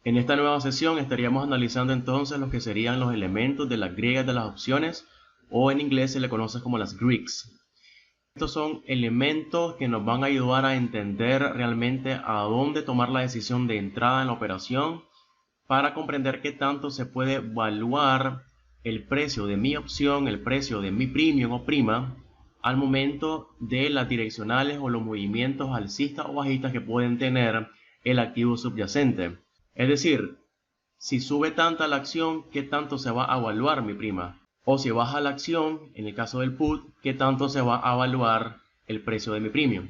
En esta nueva sesión estaríamos analizando entonces lo que serían los elementos de las griegas de las opciones, o en inglés se le conoce como las Greeks. Estos son elementos que nos van a ayudar a entender realmente a dónde tomar la decisión de entrada en la operación para comprender qué tanto se puede evaluar el precio de mi opción, el precio de mi premium o prima al momento de las direccionales o los movimientos alcistas o bajistas que pueden tener el activo subyacente. Es decir, si sube tanta la acción, ¿qué tanto se va a evaluar mi prima? O si baja la acción, en el caso del put, ¿qué tanto se va a evaluar el precio de mi premium?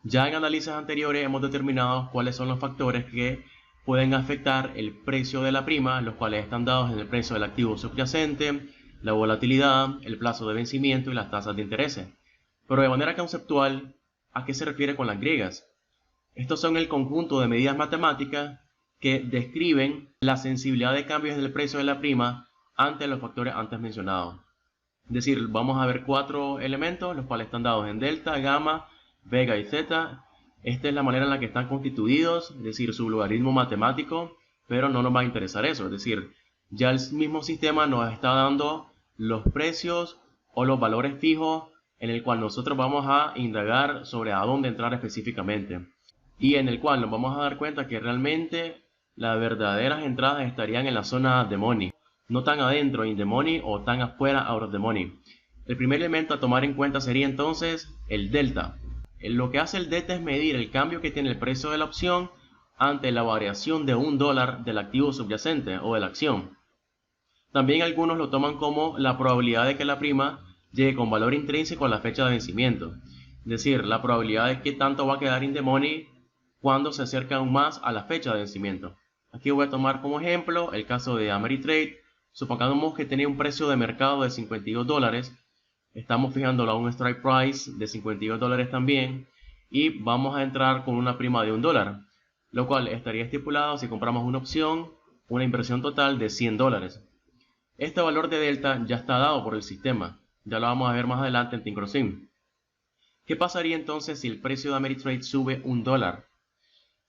Ya en análisis anteriores hemos determinado cuáles son los factores que pueden afectar el precio de la prima, los cuales están dados en el precio del activo subyacente, la volatilidad, el plazo de vencimiento y las tasas de interés. Pero de manera conceptual, ¿a qué se refiere con las griegas? Estos son el conjunto de medidas matemáticas que describen la sensibilidad de cambios del precio de la prima ante los factores antes mencionados. Es decir, vamos a ver 4 elementos, los cuales están dados en delta, gamma, vega y zeta. Esta es la manera en la que están constituidos, es decir, su logaritmo matemático, pero no nos va a interesar eso. Es decir, ya el mismo sistema nos está dando los precios o los valores fijos en el cual nosotros vamos a indagar sobre a dónde entrar específicamente, y en el cual nos vamos a dar cuenta que realmente las verdaderas entradas estarían en la zona de money, no tan adentro in the money o tan afuera out of the money. El primer elemento a tomar en cuenta sería entonces el delta. Lo que hace el delta es medir el cambio que tiene el precio de la opción ante la variación de $1 del activo subyacente o de la acción. También algunos lo toman como la probabilidad de que la prima llegue con valor intrínseco a la fecha de vencimiento. Es decir, la probabilidad de que tanto va a quedar in the money cuando se acerca aún más a la fecha de vencimiento. Aquí voy a tomar como ejemplo el caso de Ameritrade. Supongamos que tenía un precio de mercado de $52. Estamos fijándolo a un strike price de $52 también. Y vamos a entrar con una prima de $1, lo cual estaría estipulado si compramos una opción, una inversión total de $100. Este valor de delta ya está dado por el sistema. Ya lo vamos a ver más adelante en Thinkorswim. ¿Qué pasaría entonces si el precio de Ameritrade sube $1?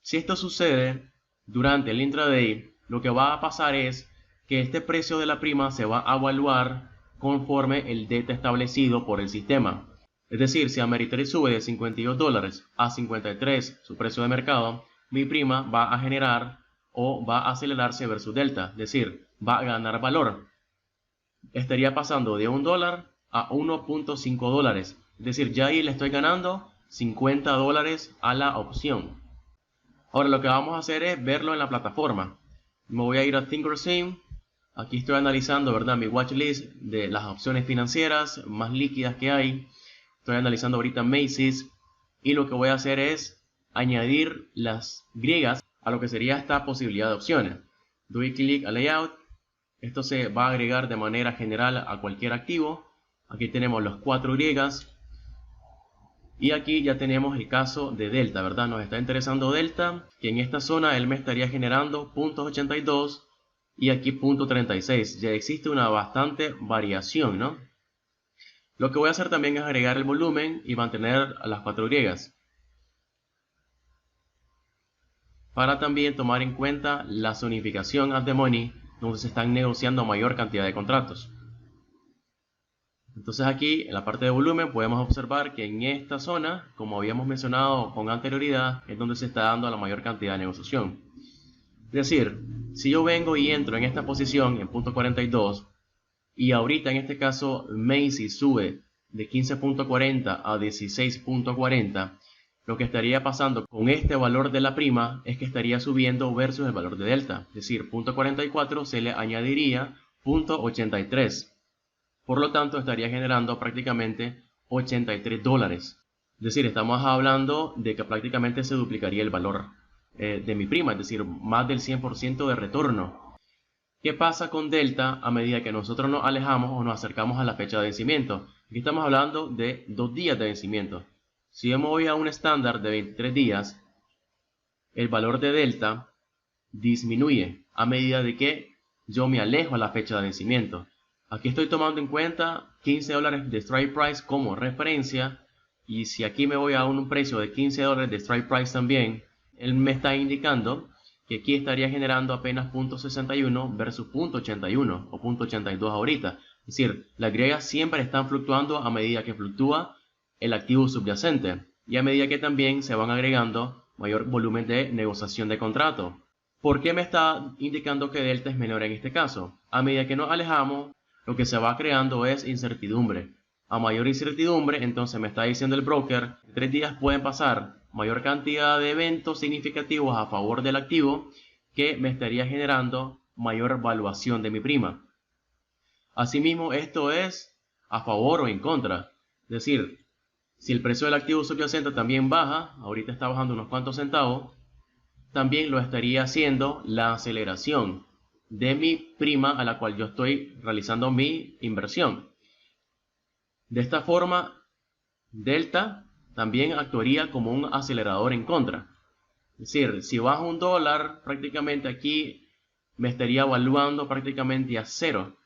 Si esto sucede durante el intraday, lo que va a pasar es que este precio de la prima se va a evaluar conforme el delta establecido por el sistema. Es decir, si Ameritrade sube de $52 a 53 su precio de mercado, mi prima va a generar o va a acelerarse versus delta, es decir, va a ganar valor. Estaría pasando de $1 a $1.5, es decir, ya ahí le estoy ganando $50 a la opción. Ahora lo que vamos a hacer es verlo en la plataforma. Me voy a ir a Thinkorswim. Aquí estoy analizando, ¿verdad?, mi watchlist de las opciones financieras más líquidas que hay. Estoy analizando ahorita Macy's, y lo que voy a hacer es añadir las griegas a lo que sería esta posibilidad de opciones. Doy clic a Layout. Esto se va a agregar de manera general a cualquier activo. Aquí tenemos las 4 griegas. Y aquí ya tenemos el caso de delta, ¿verdad? Nos está interesando delta, que en esta zona él me estaría generando .82 y aquí .36. Ya existe una bastante variación, ¿no? Lo que voy a hacer también es agregar el volumen y mantener a las 4 griegas, para también tomar en cuenta la zonificación at the money, donde se están negociando mayor cantidad de contratos. Entonces aquí en la parte de volumen podemos observar que en esta zona, como habíamos mencionado con anterioridad, es donde se está dando la mayor cantidad de negociación. Es decir, si yo vengo y entro en esta posición en .42 y ahorita en este caso Macy's sube de 15.40 a 16.40, lo que estaría pasando con este valor de la prima es que estaría subiendo versus el valor de delta. Es decir, .44 se le añadiría .83. Por lo tanto, estaría generando prácticamente $83. Es decir, estamos hablando de que prácticamente se duplicaría el valor de mi prima, es decir, más del 100% de retorno. ¿Qué pasa con delta a medida que nosotros nos alejamos o nos acercamos a la fecha de vencimiento? Aquí estamos hablando de 2 días de vencimiento. Si yo me voy a un estándar de 23 días, el valor de delta disminuye a medida de que yo me alejo a la fecha de vencimiento. Aquí estoy tomando en cuenta $15 de strike price como referencia, y si aquí me voy a un precio de $15 de strike price también, él me está indicando que aquí estaría generando apenas 0.61 versus 0.81 o 0.82 ahorita. Es decir, las griegas siempre están fluctuando a medida que fluctúa el activo subyacente y a medida que también se van agregando mayor volumen de negociación de contrato. ¿Por qué me está indicando que delta es menor en este caso? A medida que nos alejamos, lo que se va creando es incertidumbre. A mayor incertidumbre, entonces me está diciendo el broker, 3 días pueden pasar mayor cantidad de eventos significativos a favor del activo que me estaría generando mayor valuación de mi prima. Asimismo, esto es a favor o en contra. Es decir, si el precio del activo subyacente también baja, ahorita está bajando unos cuantos centavos, también lo estaría haciendo la aceleración de mi prima a la cual yo estoy realizando mi inversión. De esta forma, delta también actuaría como un acelerador en contra. Es decir, si baja $1, prácticamente aquí me estaría evaluando prácticamente a cero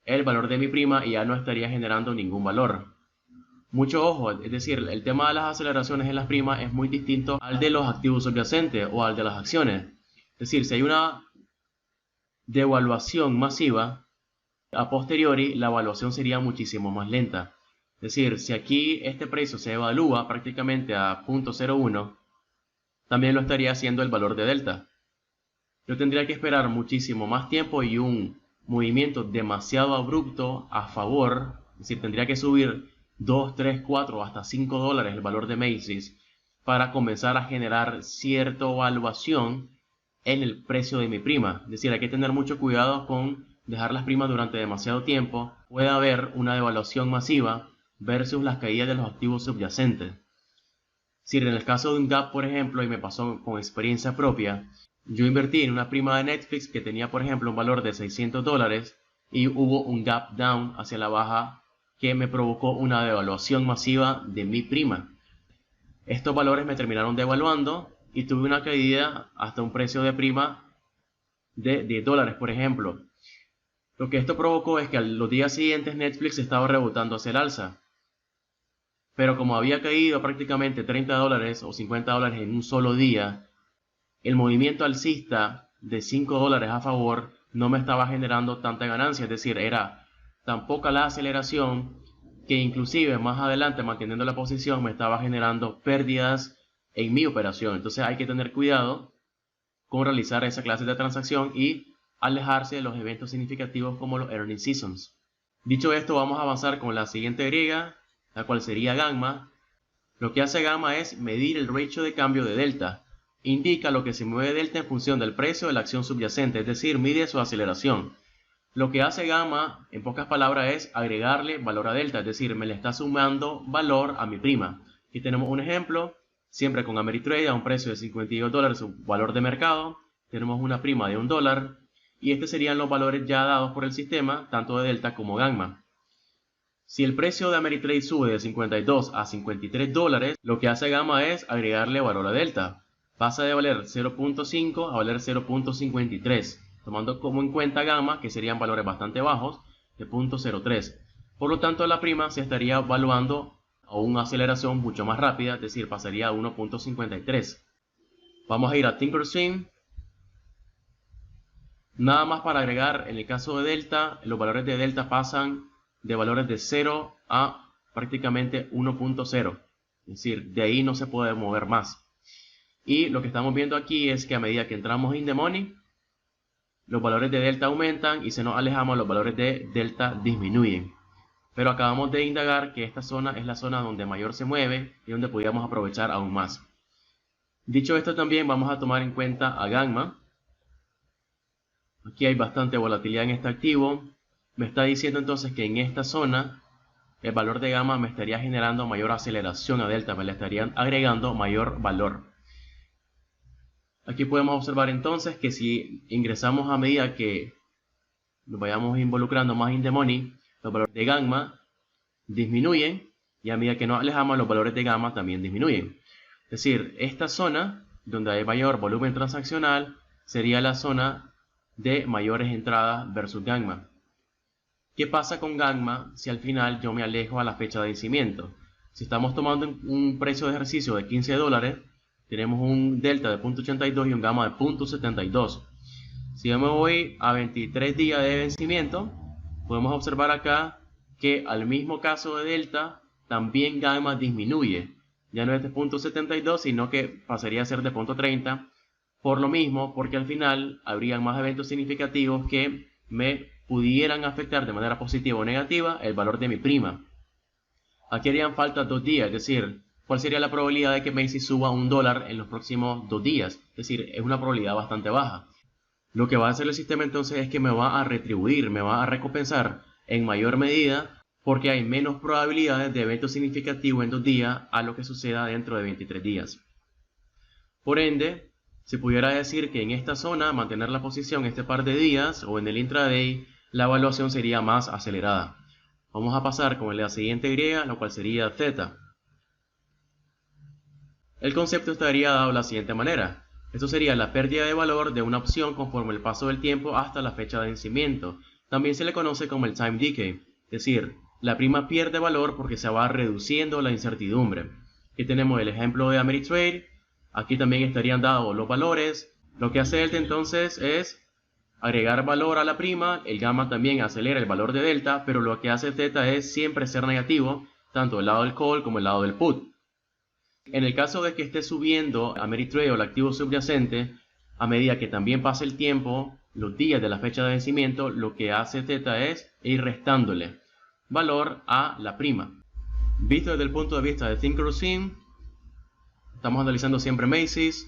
el valor de mi prima y ya no estaría generando ningún valor. Mucho ojo, es decir, el tema de las aceleraciones en las primas es muy distinto al de los activos subyacentes o al de las acciones. Es decir, si hay una devaluación masiva, a posteriori la evaluación sería muchísimo más lenta. Es decir, si aquí este precio se evalúa prácticamente a 0.01, también lo estaría haciendo el valor de delta. Yo tendría que esperar muchísimo más tiempo y un movimiento demasiado abrupto a favor, es decir, tendría que subir 2, 3, 4 hasta $5 el valor de Macy's para comenzar a generar cierta evaluación en el precio de mi prima. Es decir, hay que tener mucho cuidado con dejar las primas durante demasiado tiempo. Puede haber una devaluación masiva versus las caídas de los activos subyacentes. Si en el caso de un gap, por ejemplo, y me pasó con experiencia propia, yo invertí en una prima de Netflix que tenía, por ejemplo, un valor de $600 y hubo un gap down hacia la baja que me provocó una devaluación masiva de mi prima. Estos valores me terminaron devaluando y tuve una caída hasta un precio de prima de $10, por ejemplo. Lo que esto provocó es que a los días siguientes Netflix estaba rebotando hacia el alza. Pero como había caído prácticamente $30 o $50 en un solo día, el movimiento alcista de $5 a favor no me estaba generando tanta ganancia. Es decir, era tan poca la aceleración que inclusive más adelante manteniendo la posición me estaba generando pérdidas en mi operación. Entonces hay que tener cuidado con realizar esa clase de transacción y alejarse de los eventos significativos como los earning seasons. Dicho esto, vamos a avanzar con la siguiente griega, la cual sería gamma. Lo que hace gamma es medir el ratio de cambio de delta. Indica lo que se mueve delta en función del precio de la acción subyacente, es decir, mide su aceleración. Lo que hace gamma, en pocas palabras, es agregarle valor a delta, es decir, me le está sumando valor a mi prima. Aquí tenemos un ejemplo, siempre con Ameritrade a un precio de $52, su valor de mercado. Tenemos una prima de $1 y estos serían los valores ya dados por el sistema, tanto de delta como gamma. Si el precio de Ameritrade sube de 52 a $53, lo que hace gamma es agregarle valor a delta. Pasa de valer 0.5 a valer 0.53, tomando como en cuenta gamma, que serían valores bastante bajos, de 0.03. Por lo tanto, la prima se estaría evaluando a una aceleración mucho más rápida, es decir, pasaría a 1.53. Vamos a ir a Thinkorswim. Nada más para agregar, en el caso de delta, los valores de delta pasan de valores de 0 a prácticamente 1.0. Es decir, de ahí no se puede mover más. Y lo que estamos viendo aquí es que a medida que entramos in the money, los valores de delta aumentan y si nos alejamos, los valores de delta disminuyen. Pero acabamos de indagar que esta zona es la zona donde mayor se mueve y donde podríamos aprovechar aún más. Dicho esto, también vamos a tomar en cuenta a gamma. Aquí hay bastante volatilidad en este activo. Me está diciendo entonces que en esta zona el valor de gamma me estaría generando mayor aceleración a delta, me le estarían agregando mayor valor. Aquí podemos observar entonces que si ingresamos a medida que nos vayamos involucrando más in the money, los valores de gamma disminuyen y a medida que nos alejamos, los valores de gamma también disminuyen. Es decir, esta zona donde hay mayor volumen transaccional sería la zona de mayores entradas versus gamma. ¿Qué pasa con gamma si al final yo me alejo a la fecha de vencimiento? Si estamos tomando un precio de ejercicio de $15, tenemos un delta de 0.82 y un gamma de 0.72. Si yo me voy a 23 días de vencimiento, podemos observar acá que al mismo caso de delta, también gamma disminuye. Ya no es de 0.72, sino que pasaría a ser de 0.30. Por lo mismo, porque al final habrían más eventos significativos que me pudieran afectar de manera positiva o negativa el valor de mi prima. Aquí harían falta 2 días, es decir, ¿cuál sería la probabilidad de que Macy's suba $1 en los próximos 2 días? Es decir, es una probabilidad bastante baja. Lo que va a hacer el sistema entonces es que me va a retribuir, me va a recompensar en mayor medida porque hay menos probabilidades de eventos significativos en 2 días a lo que suceda dentro de 23 días. Por ende, se pudiera decir que en esta zona mantener la posición este par de días o en el intraday, la evaluación sería más acelerada. Vamos a pasar con la siguiente griega, lo cual sería θ. El concepto estaría dado de la siguiente manera. Esto sería la pérdida de valor de una opción conforme el paso del tiempo hasta la fecha de vencimiento. También se le conoce como el time decay, es decir, la prima pierde valor porque se va reduciendo la incertidumbre. Aquí tenemos el ejemplo de Ameritrade. Aquí también estarían dados los valores. Lo que hace delta entonces es agregar valor a la prima. El gamma también acelera el valor de delta, pero lo que hace θ es siempre ser negativo, tanto el lado del call como el lado del put. En el caso de que esté subiendo Ameritrade o el activo subyacente, a medida que también pasa el tiempo, los días de la fecha de vencimiento, lo que hace θ es ir restándole valor a la prima. Visto desde el punto de vista de Think Routine, estamos analizando siempre Macy's.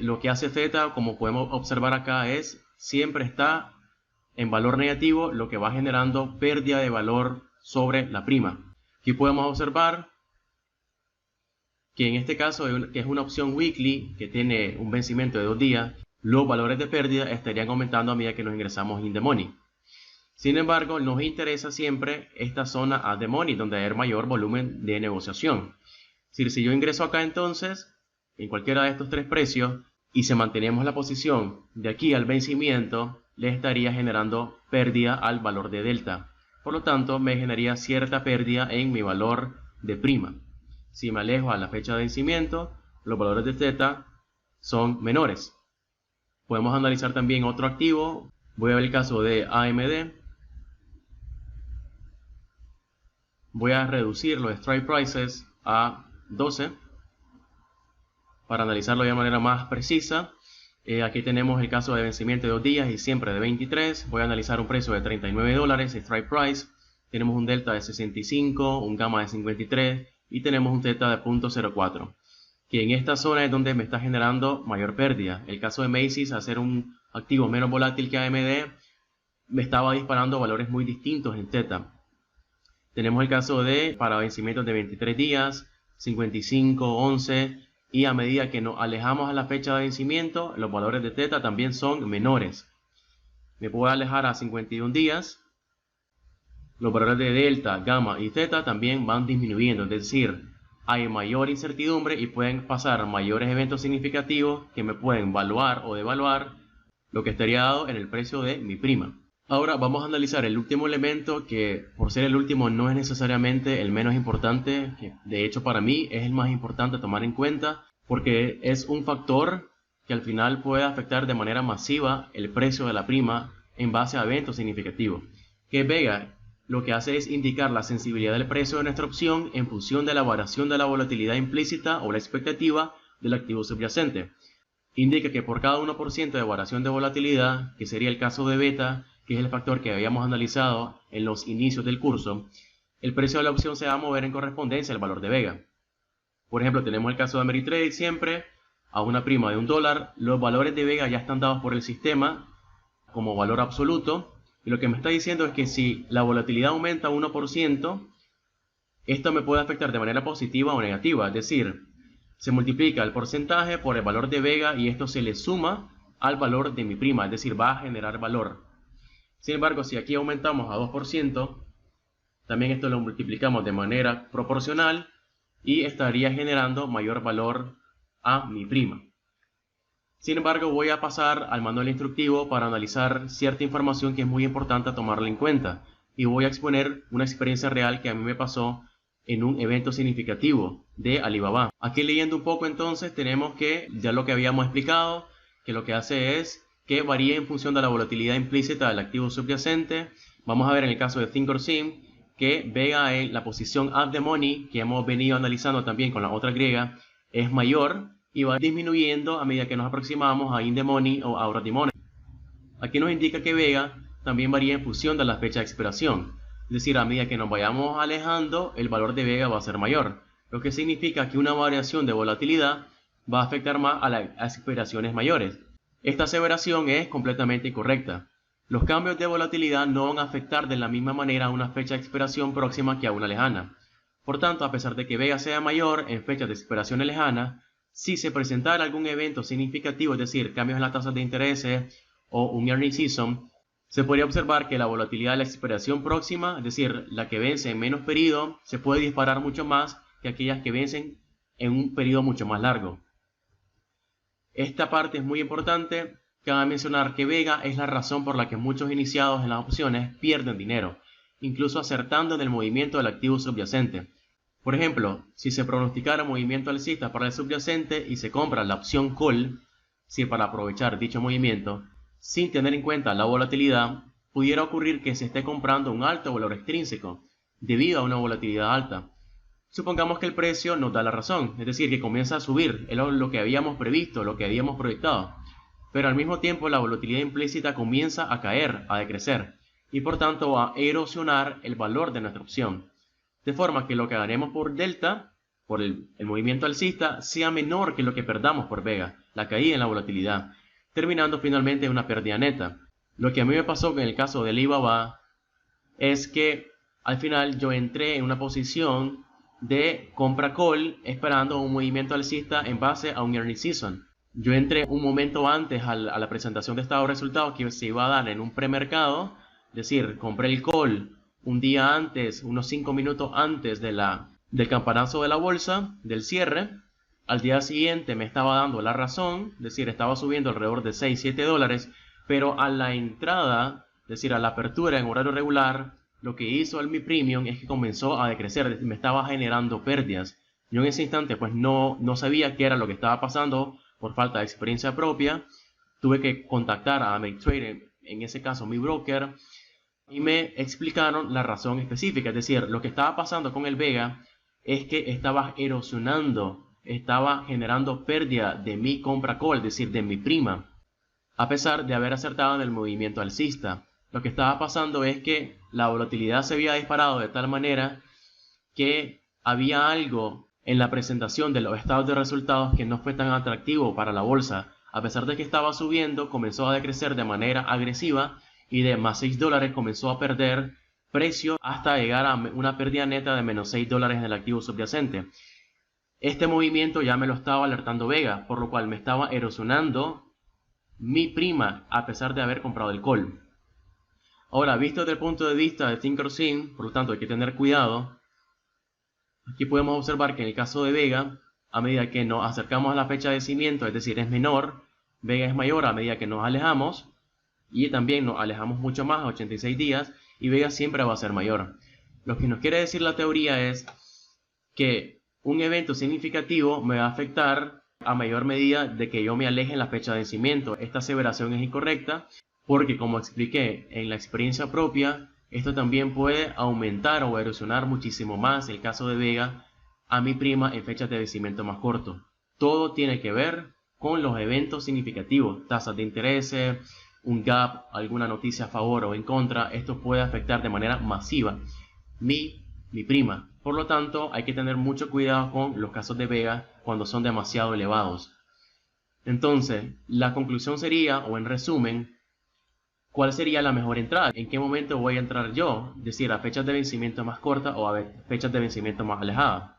Lo que hace θ, como podemos observar acá, es siempre está en valor negativo, lo que va generando pérdida de valor sobre la prima. Aquí podemos observar que en este caso, que es una opción weekly que tiene un vencimiento de 2 días, los valores de pérdida estarían aumentando a medida que nos ingresamos in the money. Sin embargo, nos interesa siempre esta zona at the money, donde hay mayor volumen de negociación. Es decir, si yo ingreso acá entonces, en cualquiera de estos 3 precios, y si mantenemos la posición de aquí al vencimiento, le estaría generando pérdida al valor de delta. Por lo tanto, me generaría cierta pérdida en mi valor de prima. Si me alejo a la fecha de vencimiento, los valores de θ son menores. Podemos analizar también otro activo. Voy a ver el caso de AMD. Voy a reducir los strike prices a 12 para analizarlo de manera más precisa. Aquí tenemos el caso de vencimiento de 2 días y siempre de 23. Voy a analizar un precio de $39, strike price. Tenemos un delta de 65, un gamma de 53 y tenemos un θ de 0.04. Que en esta zona es donde me está generando mayor pérdida. El caso de Macy's, al ser un activo menos volátil que AMD, me estaba disparando valores muy distintos en θ. Tenemos el caso de para vencimientos de 23 días, 55, 11 y a medida que nos alejamos a la fecha de vencimiento, los valores de θ también son menores. Me puedo alejar a 51 días, los valores de delta, gamma y θ también van disminuyendo, es decir, hay mayor incertidumbre y pueden pasar mayores eventos significativos que me pueden valuar o devaluar lo que estaría dado en el precio de mi prima. Ahora vamos a analizar el último elemento que, por ser el último, no es necesariamente el menos importante, que de hecho para mí es el más importante a tomar en cuenta porque es un factor que al final puede afectar de manera masiva el precio de la prima en base a eventos significativos. Que Vega lo que hace es indicar la sensibilidad del precio de nuestra opción en función de la variación de la volatilidad implícita o la expectativa del activo subyacente. Indica que por cada 1% de variación de volatilidad, que sería el caso de beta, que es el factor que habíamos analizado en los inicios del curso, el precio de la opción se va a mover en correspondencia al valor de Vega. Por ejemplo, tenemos el caso de Ameritrade siempre, a una prima de $1, los valores de Vega ya están dados por el sistema como valor absoluto, y lo que me está diciendo es que si la volatilidad aumenta 1%, esto me puede afectar de manera positiva o negativa, es decir, se multiplica el porcentaje por el valor de Vega y esto se le suma al valor de mi prima, es decir, va a generar valor. Sin embargo, si aquí aumentamos a 2%, también esto lo multiplicamos de manera proporcional y estaría generando mayor valor a mi prima. Sin embargo, voy a pasar al manual instructivo para analizar cierta información que es muy importante tomarla en cuenta y voy a exponer una experiencia real que a mí me pasó en un evento significativo de Alibaba. Aquí leyendo un poco entonces tenemos que ya lo que habíamos explicado, que lo que hace es que varía en función de la volatilidad implícita del activo subyacente. Vamos a ver en el caso de Thinkorswim que Vega en la posición at the money, que hemos venido analizando también con la otra griega, es mayor y va disminuyendo a medida que nos aproximamos a in the money o out of the money. Aquí nos indica que Vega también varía en función de la fecha de expiración. Es decir, a medida que nos vayamos alejando, el valor de Vega va a ser mayor, lo que significa que una variación de volatilidad va a afectar más a las expiraciones mayores. Esta aseveración es completamente incorrecta. Los cambios de volatilidad no van a afectar de la misma manera a una fecha de expiración próxima que a una lejana. Por tanto, a pesar de que Vega sea mayor en fechas de expiración lejana, si se presentara algún evento significativo, es decir, cambios en las tasas de interés o un earning season, se podría observar que la volatilidad de la expiración próxima, es decir, la que vence en menos periodo, se puede disparar mucho más que aquellas que vencen en un periodo mucho más largo. Esta parte es muy importante. Cabe mencionar que Vega es la razón por la que muchos iniciados en las opciones pierden dinero, incluso acertando en el movimiento del activo subyacente. Por ejemplo, si se pronosticara movimiento alcista para el subyacente y se compra la opción call, si para aprovechar dicho movimiento, sin tener en cuenta la volatilidad, pudiera ocurrir que se esté comprando un alto valor extrínseco, debido a una volatilidad alta. Supongamos que el precio nos da la razón, es decir, que comienza a subir, es lo que habíamos previsto, lo que habíamos proyectado. Pero al mismo tiempo la volatilidad implícita comienza a caer, a decrecer, y por tanto a erosionar el valor de nuestra opción. De forma que lo que ganemos por delta, por el movimiento alcista, sea menor que lo que perdamos por Vega, la caída en la volatilidad, terminando finalmente en una pérdida neta. Lo que a mí me pasó en el caso de Alibaba es que al final yo entré en una posición de compra call esperando un movimiento alcista en base a un earning season. Yo entré un momento antes a la presentación de estado de resultados que se iba a dar en un premercado, es decir, compré el call un día antes, unos 5 minutos antes del campanazo de la bolsa, del cierre. Al día siguiente me estaba dando la razón, es decir, estaba subiendo alrededor de 6-7 dólares, pero a la entrada, es decir, a la apertura en horario regular, lo que hizo el Mi Premium es que comenzó a decrecer, me estaba generando pérdidas. Yo en ese instante pues no sabía qué era lo que estaba pasando por falta de experiencia propia. Tuve que contactar a Ameritrade, en ese caso mi broker, y me explicaron la razón específica, es decir, lo que estaba pasando con el Vega es que estaba erosionando, estaba generando pérdida de mi compra call, es decir, de mi prima, a pesar de haber acertado en el movimiento alcista. Lo que estaba pasando es que la volatilidad se había disparado de tal manera que había algo en la presentación de los estados de resultados que no fue tan atractivo para la bolsa. A pesar de que estaba subiendo, comenzó a decrecer de manera agresiva y de más 6 dólares comenzó a perder precio hasta llegar a una pérdida neta de menos 6 dólares en el activo subyacente. Este movimiento ya me lo estaba alertando Vega, por lo cual me estaba erosionando mi prima a pesar de haber comprado el call. Ahora, visto desde el punto de vista de Thinkorswim, por lo tanto hay que tener cuidado. Aquí podemos observar que en el caso de Vega, a medida que nos acercamos a la fecha de vencimiento, es decir, es menor, Vega es mayor a medida que nos alejamos, y también nos alejamos mucho más a 86 días, y Vega siempre va a ser mayor. Lo que nos quiere decir la teoría es que un evento significativo me va a afectar a mayor medida de que yo me aleje en la fecha de vencimiento. Esta aseveración es incorrecta porque, como expliqué en la experiencia propia, esto también puede aumentar o erosionar muchísimo más el caso de Vega a mi prima en fechas de vencimiento más corto. Todo tiene que ver con los eventos significativos, tasas de interés, un gap, alguna noticia a favor o en contra. Esto puede afectar de manera masiva mi prima. Por lo tanto, hay que tener mucho cuidado con los casos de Vega cuando son demasiado elevados. Entonces, la conclusión sería, o en resumen, ¿cuál sería la mejor entrada? ¿En qué momento voy a entrar yo? Es decir, a fechas de vencimiento más cortas o a fechas de vencimiento más alejadas.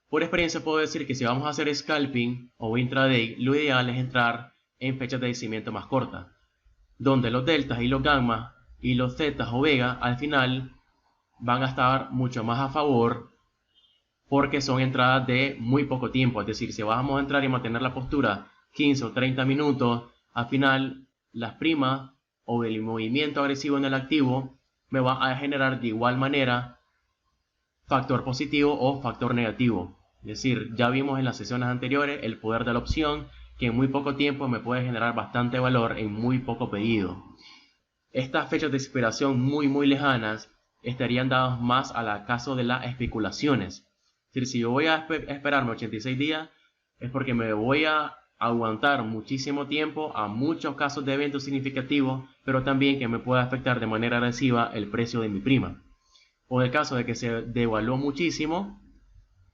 Por experiencia puedo decir que si vamos a hacer scalping o intraday, lo ideal es entrar en fechas de vencimiento más cortas, donde los deltas y los gammas y los zetas o Vega al final van a estar mucho más a favor porque son entradas de muy poco tiempo. Es decir, si vamos a entrar y mantener la postura 15 o 30 minutos, al final las primas o el movimiento agresivo en el activo me va a generar de igual manera factor positivo o factor negativo. Es decir, ya vimos en las sesiones anteriores el poder de la opción, que en muy poco tiempo me puede generar bastante valor en muy poco pedido. Estas fechas de expiración muy lejanas estarían dadas más al caso de las especulaciones. Es decir, si yo voy a esperarme 86 días, es porque me voy a aguantar muchísimo tiempo a muchos casos de eventos significativos, pero también que me pueda afectar de manera agresiva el precio de mi prima. O en el caso de que se devaluó muchísimo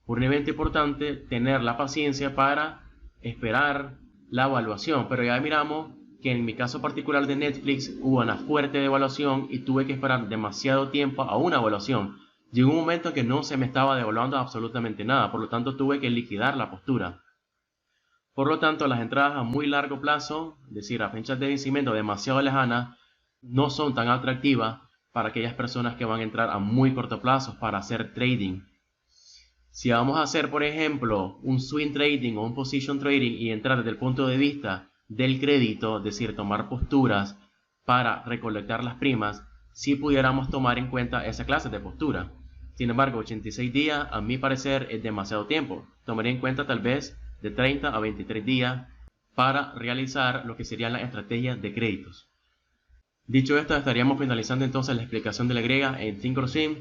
por un evento importante, tener la paciencia para esperar la evaluación. Pero ya miramos que en mi caso particular de Netflix hubo una fuerte devaluación y tuve que esperar demasiado tiempo a una evaluación. Llegó un momento en que no se me estaba devaluando absolutamente nada, por lo tanto tuve que liquidar la postura. Por lo tanto, las entradas a muy largo plazo, es decir, a fechas de vencimiento demasiado lejanas, no son tan atractivas para aquellas personas que van a entrar a muy corto plazo para hacer trading. Si vamos a hacer, por ejemplo, un swing trading o un position trading y entrar desde el punto de vista del crédito, es decir, tomar posturas para recolectar las primas, sí pudiéramos tomar en cuenta esa clase de postura. Sin embargo, 86 días, a mi parecer, es demasiado tiempo. Tomaría en cuenta tal vez de 30 a 23 días para realizar lo que serían las estrategias de créditos. Dicho esto, estaríamos finalizando entonces la explicación de la griega en Thinkorswim.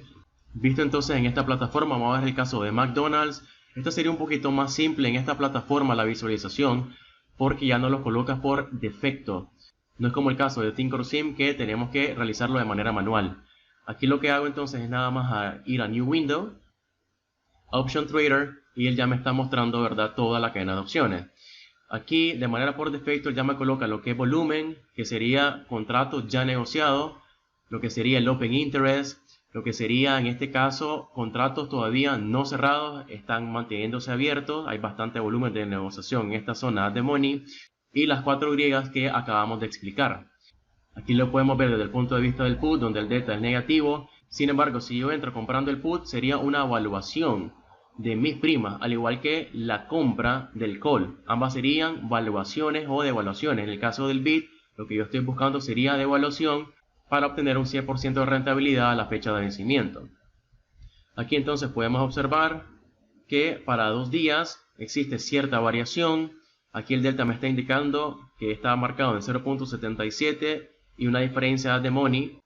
Visto entonces en esta plataforma, vamos a ver el caso de McDonald's. Esto sería un poquito más simple en esta plataforma la visualización, porque ya no lo coloca por defecto. No es como el caso de Thinkorswim, que tenemos que realizarlo de manera manual. Aquí lo que hago entonces es nada más ir a New Window, Option Trader, y él ya me está mostrando, ¿verdad?, toda la cadena de opciones. Aquí de manera por defecto ya me coloca lo que es volumen, que sería contratos ya negociados, lo que sería el Open Interest, lo que sería en este caso contratos todavía no cerrados, están manteniéndose abiertos, hay bastante volumen de negociación en esta zona de money, y las 4 griegas que acabamos de explicar. Aquí lo podemos ver desde el punto de vista del put, donde el delta es negativo. Sin embargo, si yo entro comprando el put, sería una evaluación de mis primas, al igual que la compra del call. Ambas serían valuaciones o devaluaciones. En el caso del bid, lo que yo estoy buscando sería devaluación para obtener un 100% de rentabilidad a la fecha de vencimiento. Aquí entonces podemos observar que para 2 días existe cierta variación. Aquí el delta me está indicando que está marcado en 0.77 y una diferencia de money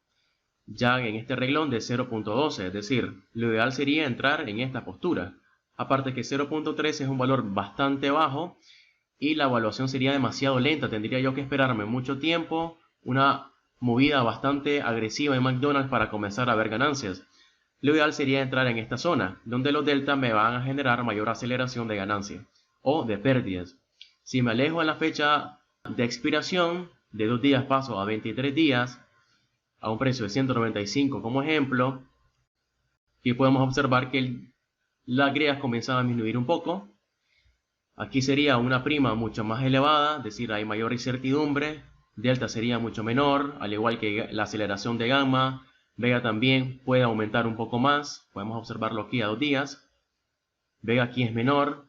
ya en este reglón de 0.12, es decir, lo ideal sería entrar en esta postura. Aparte que 0.13 es un valor bastante bajo y la evaluación sería demasiado lenta, tendría yo que esperarme mucho tiempo, una movida bastante agresiva en McDonald's para comenzar a ver ganancias. Lo ideal sería entrar en esta zona, donde los delta me van a generar mayor aceleración de ganancia o de pérdidas. Si me alejo en la fecha de expiración, de 2 días paso a 23 días, a un precio de 195 como ejemplo, y podemos observar que las griegas comienzan a disminuir un poco. Aquí sería una prima mucho más elevada, es decir, hay mayor incertidumbre, delta sería mucho menor, al igual que la aceleración de gamma, vega también puede aumentar un poco más, podemos observarlo aquí a 2 días, vega aquí es menor,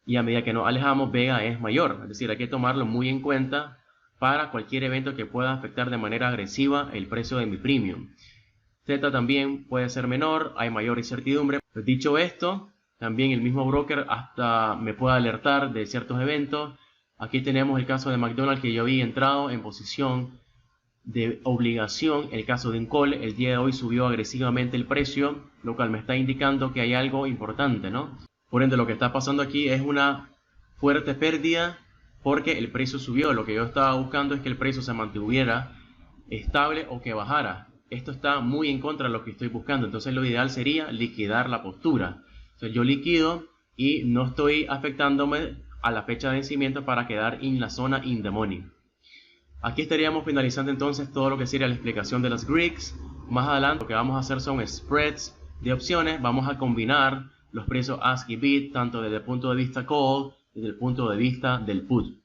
y a medida que nos alejamos, vega es mayor, es decir, hay que tomarlo muy en cuenta para cualquier evento que pueda afectar de manera agresiva el precio de mi premium. Z también puede ser menor, hay mayor incertidumbre. Dicho esto, también el mismo broker hasta me puede alertar de ciertos eventos. Aquí tenemos el caso de McDonald's, que yo había entrado en posición de obligación. El caso de un call, el día de hoy subió agresivamente el precio, lo cual me está indicando que hay algo importante, ¿no? Por ende, lo que está pasando aquí es una fuerte pérdida porque el precio subió. Lo que yo estaba buscando es que el precio se mantuviera estable o que bajara. Esto está muy en contra de lo que estoy buscando. Entonces lo ideal sería liquidar la postura. Entonces yo liquido y no estoy afectándome a la fecha de vencimiento para quedar en la zona in the money. Aquí estaríamos finalizando entonces todo lo que sería la explicación de las Greeks. Más adelante lo que vamos a hacer son spreads de opciones. Vamos a combinar los precios ask y bid tanto desde el punto de vista call desde el punto de vista del put.